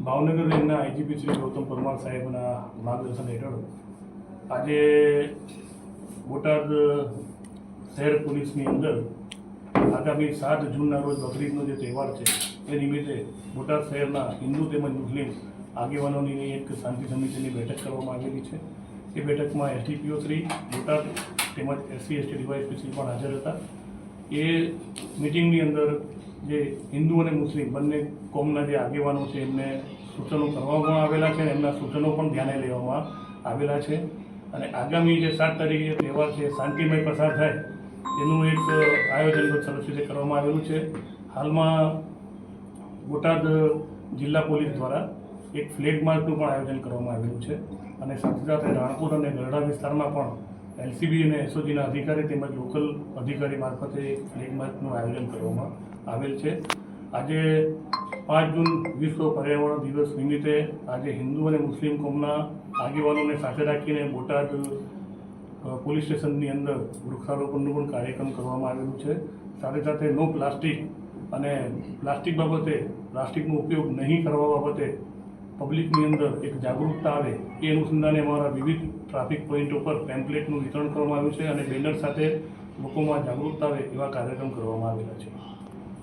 ભાવનગર રેન્જના આઈજીપી શ્રી ગૌતમ પરમાર સાહેબના માર્ગદર્શન હેઠળ આજે બોટાદ શહેર પોલીસની અંદર આગામી 7 જૂનના રોજ બકરીદનો જે તહેવાર છે એ નિમિત્તે બોટાદ શહેરના હિન્દુ તેમજ મુસ્લિમ આગેવાનોની એક શાંતિ સમિતિની બેઠક કરવામાં આવેલી છે। એ બેઠકમાં એસડીપીઓ શ્રી બોટાદ તેમજ SC/ST ડીવાયએસપી શ્રી પણ હાજર હતા। એ મિટિંગની અંદર જે હિન્દુ અને મુસ્લિમ બંને કોમના જે આગેવાનો છે એમને સૂચનો કરવામાં આવેલા છે અને એમના સૂચનો પણ ધ્યાને લેવામાં આવેલા છે અને આગામી જે 7 તારીખે તહેવાર છે શાંતિમય પસાર થાય એનું એક આયોજન સરસ રીતે કરવામાં આવેલું છે। હાલમાં બોટાદ જિલ્લા પોલીસ દ્વારા એક ફ્લેગ માર્ચનું પણ આયોજન કરવામાં આવેલું છે અને સાથે સાથે રાણપુર અને ગરડા વિસ્તારમાં પણ LCB અને SOGના અધિકારી તેમજ લોકલ અધિકારી મારફતે એક ફ્લેગ માર્ચનું આયોજન કરવામાં આવેલ છે। આજે 5 જૂન વિશ્વ પર્યાવરણ દિવસ નિમિત્તે આજે હિન્દુ અને મુસ્લિમ કોમના આગેવાનોને સાથે રાખીને બોટાદ પોલીસ સ્ટેશનની અંદર વૃક્ષારોપણનું પણ કાર્યક્રમ કરવામાં આવેલું છે। સાથે સાથે નો પ્લાસ્ટિક અને પ્લાસ્ટિક બાબતે પ્લાસ્ટિકનો ઉપયોગ નહીં કરવા બાબતે પબ્લિકની અંદર એક જાગૃતતા આવે એ અનુસંધાને અમારા વિવિધ ટ્રાફિક પોઈન્ટો પર પેમ્પલેટનું વિતરણ કરવામાં આવ્યું છે અને બેનર સાથે લોકોમાં જાગૃતતા આવે એવા કાર્યક્રમ કરવામાં આવેલા છે।